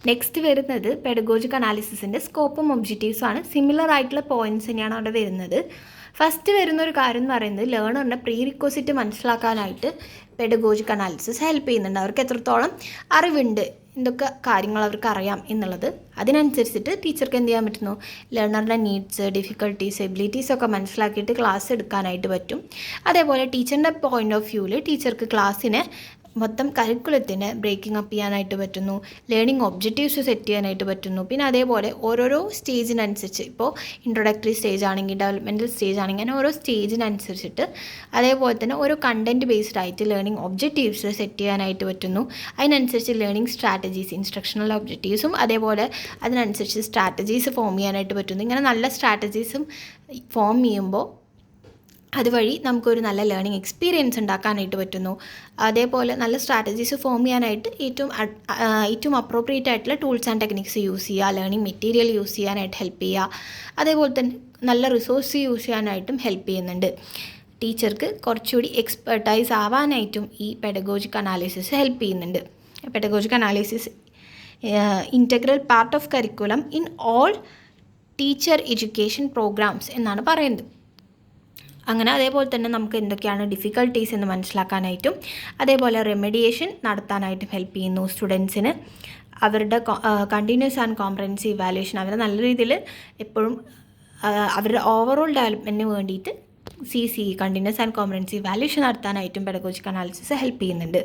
Next വരുന്നത് pedagogic അനാലിസിസിൻ്റെ സ്കോപ്പും ഒബ്ജക്റ്റീവ്സും ആണ്. Similar ആയിട്ടുള്ള പോയിൻറ്റ്സ് തന്നെയാണ് അവിടെ വരുന്നത്. ഫസ്റ്റ് വരുന്ന ഒരു കാര്യം എന്ന് പറയുന്നത് ലേണറിൻ്റെ പ്രീ റിക്വസിറ്റ് മനസ്സിലാക്കാനായിട്ട് പെഡഗോജിക് അനാലിസിസ് ഹെൽപ്പ് ചെയ്യുന്നുണ്ട്. അവർക്ക് എത്രത്തോളം അറിവുണ്ട്, എന്തൊക്കെ കാര്യങ്ങൾ അവർക്ക് അറിയാം എന്നുള്ളത്, അതിനനുസരിച്ചിട്ട് ടീച്ചർക്ക് എന്ത് ചെയ്യാൻ പറ്റുന്നു, ലേണറുടെ നീഡ്സ്, ഡിഫിക്കൽട്ടീസ്, എബിലിറ്റീസ് ഒക്കെ മനസ്സിലാക്കിയിട്ട് ക്ലാസ് എടുക്കാനായിട്ട് പറ്റും. അതേപോലെ ടീച്ചറിൻ്റെ പോയിൻ്റ് ഓഫ് വ്യൂവിൽ ടീച്ചർക്ക് ക്ലാസ്സിനെ മൊത്തം കരിക്കുലത്തിന് ബ്രേക്കിംഗ് അപ്പ് ചെയ്യാനായിട്ട് പറ്റുന്നു, ലേണിംഗ് ഒബ്ജക്റ്റീവ്സ് സെറ്റ് ചെയ്യാനായിട്ട് പറ്റുന്നു. പിന്നെ അതേപോലെ ഓരോരോ സ്റ്റേജിനനുസരിച്ച്, ഇപ്പോൾ ഇൻട്രൊഡക്ടറി സ്റ്റേജ് ആണെങ്കിൽ, ഡെവലപ്മെൻറ്റൽ സ്റ്റേജ് ആണെങ്കിൽ, അങ്ങനെ ഓരോ സ്റ്റേജിനനുസരിച്ചിട്ട് അതേപോലെ തന്നെ ഓരോ കണ്ടൻറ്റ് ബേസ്ഡ് ആയിട്ട് ലേണിംഗ് ഒബ്ജക്റ്റീവ്സ് സെറ്റ് ചെയ്യാനായിട്ട് പറ്റുന്നു. അതിനനുസരിച്ച് ലേണിംഗ് സ്ട്രാറ്റജീസ്, ഇൻസ്ട്രക്ഷണൽ ഒബ്ജക്റ്റീവ്സും അതേപോലെ അതിനനുസരിച്ച് സ്ട്രാറ്റജീസ് ഫോം ചെയ്യാനായിട്ട് പറ്റുന്നു. ഇങ്ങനെ നല്ല സ്ട്രാറ്റജീസും ഫോം ചെയ്യുമ്പോൾ അതുവഴി നമുക്കൊരു നല്ല ലേണിംഗ് എക്സ്പീരിയൻസ് ഉണ്ടാക്കാനായിട്ട് പറ്റുന്നു. അതേപോലെ നല്ല സ്ട്രാറ്റജീസ് ഫോം ചെയ്യാനായിട്ട് ഏറ്റവും അപ്രോപ്രിയേറ്റ് ആയിട്ടുള്ള ടൂൾസ് ആൻഡ് ടെക്നിക്സ് യൂസ് ചെയ്യുക, ലേണിംഗ് മെറ്റീരിയൽ യൂസ് ചെയ്യാനായിട്ട് ഹെൽപ്പ് ചെയ്യുക, അതേപോലെ തന്നെ നല്ല റിസോഴ്സ് യൂസ് ചെയ്യാനായിട്ടും ഹെൽപ്പ് ചെയ്യുന്നുണ്ട്. ടീച്ചർക്ക് കുറച്ചുകൂടി എക്സ്പെർട്ടൈസ് ആവാനായിട്ടും ഈ പെഡഗോജിക് അനാലിസിസ് ഹെൽപ്പ് ചെയ്യുന്നുണ്ട്. Pedagogic analysis integral part of curriculum in all teacher education programmes എന്നാണ് പറയുന്നത്. അങ്ങനെ അതേപോലെ തന്നെ നമുക്ക് എന്തൊക്കെയാണ് ഡിഫിക്കൽട്ടീസ് എന്ന് മനസ്സിലാക്കാനായിട്ടും അതേപോലെ റെമഡിയേഷൻ നടത്താനായിട്ടും ഹെൽപ്പ് ചെയ്യുന്നു. സ്റ്റുഡൻസിന് അവരുടെ കണ്ടിന്യൂസ് ആൻഡ് കോംപ്രഹെൻസീവ് ഇവാലുവേഷൻ, അവരെ നല്ല രീതിയിൽ എപ്പോഴും അവരുടെ ഓവറോൾ ഡെവലപ്മെൻറ്റിന് വേണ്ടിയിട്ട് കണ്ടിന്യൂസ് ആൻഡ് കോംപ്രഹെൻസീവ് ഇവാലുവേഷൻ നടത്താനായിട്ടും പെഡഗോജിക് അനാലിസിസ് ഹെൽപ്പ് ചെയ്യുന്നുണ്ട്.